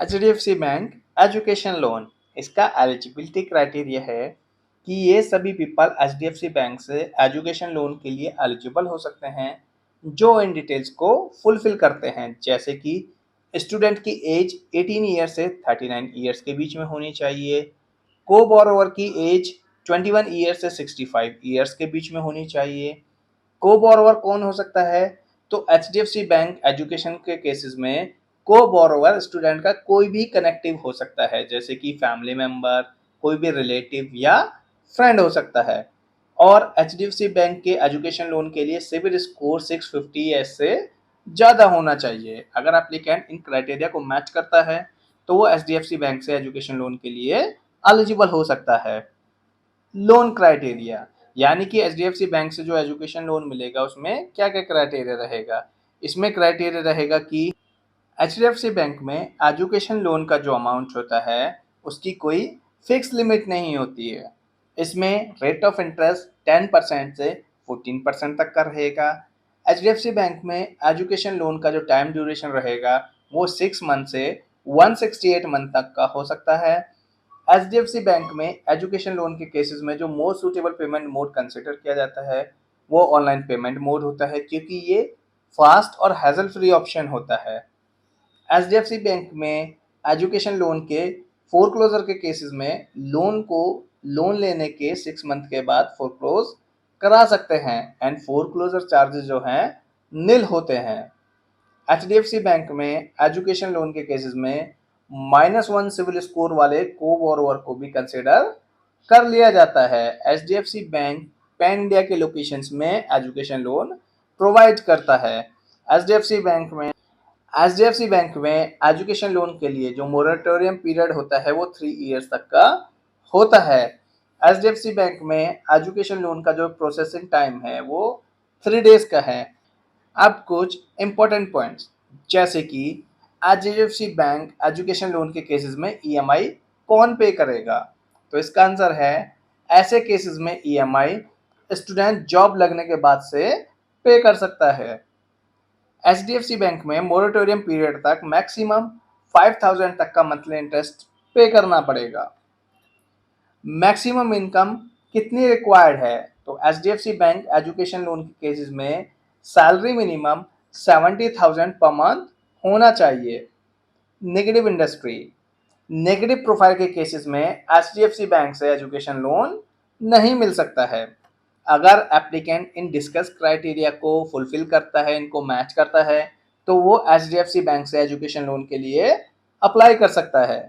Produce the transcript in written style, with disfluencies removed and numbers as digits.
HDFC bank education loan, इसका eligibility criteria है कि ये सभी पीपल HDFC बैंक से एजुकेशन लोन के लिए एलिजिबल हो सकते हैं जो इन डिटेल्स को फुलफिल करते हैं, जैसे कि स्टूडेंट की एज 18 ईयर से 39 ईयर्स के बीच में होनी चाहिए, को बोरोवर की एज 21 ईयर से 65 ईयर्स के बीच में होनी चाहिए। को बोरोवर कौन हो सकता है? तो HDFC बैंक एजुकेशन के केसेस में को बोरोवर स्टूडेंट का कोई भी कनेक्टिव हो सकता है, जैसे कि फैमिली मेंबर, कोई भी रिलेटिव या फ्रेंड हो सकता है। और HDFC बैंक के एजुकेशन लोन के लिए सिविल स्कोर 650 से ज़्यादा होना चाहिए। अगर एप्लीकेंट इन क्राइटेरिया को मैच करता है तो वो HDFC बैंक से एजुकेशन लोन के लिए एलिजिबल हो सकता है। लोन क्राइटेरिया, यानी कि HDFC बैंक से जो एजुकेशन लोन मिलेगा उसमें क्या क्या क्राइटेरिया रहेगा। इसमें क्राइटेरिया रहेगा कि HDFC बैंक में एजुकेशन लोन का जो अमाउंट होता है उसकी कोई फिक्स लिमिट नहीं होती है। इसमें रेट ऑफ इंटरेस्ट 10% से 14% तक का रहेगा। HDFC बैंक में एजुकेशन लोन का जो टाइम ड्यूरेशन रहेगा वो 6 मंथ से 168 मंथ तक का हो सकता है। HDFC बैंक में एजुकेशन लोन के केसेस में जो most suitable payment mode consider किया जाता है वो ऑनलाइन पेमेंट मोड होता है, क्योंकि ये फास्ट और हैजल फ्री ऑप्शन होता है। HDFC बैंक में एजुकेशन लोन के फोरक्लोजर के केसेस में लोन लेने के 6 मंथ के बाद फोरक्लोज करा सकते हैं एंड फोरक्लोजर चार्जेस जो हैं निल होते हैं। HDFC बैंक में एजुकेशन लोन के केसेस में -1 सिविल स्कोर वाले को बोरोवर को भी कंसिडर कर लिया जाता है। HDFC बैंक पैन इंडिया के लोकेशंस में एजुकेशन लोन प्रोवाइड करता है। HDFC बैंक में एजुकेशन लोन के लिए जो मोरेटोरियम पीरियड होता है वो 3 इयर्स तक का होता है। HDFC बैंक में एजुकेशन लोन का जो प्रोसेसिंग टाइम है वो 3 डेज का है। अब कुछ इम्पोर्टेंट पॉइंट्स, जैसे कि HDFC बैंक एजुकेशन लोन के केसेस में EMI कौन पे करेगा? तो इसका आंसर है ऐसे केसेस में EMI स्टूडेंट जॉब लगने के बाद से पे कर सकता है। HDFC बैंक में मोरेटोरियम पीरियड तक मैक्सिमम 5000 तक का मंथली इंटरेस्ट पे करना पड़ेगा। मैक्सिमम इनकम कितनी रिक्वायर्ड है? तो HDFC बैंक एजुकेशन लोन के केसेस में सैलरी मिनिमम 70,000 पर मंथ होना चाहिए। नेगेटिव इंडस्ट्री, नेगेटिव प्रोफाइल के केसेस में HDFC बैंक से एजुकेशन लोन नहीं मिल सकता है। अगर एप्लीकेंट इन डिस्कस क्राइटेरिया को फुलफिल करता है, इनको मैच करता है, तो वो HDFC बैंक से एजुकेशन लोन के लिए अप्लाई कर सकता है।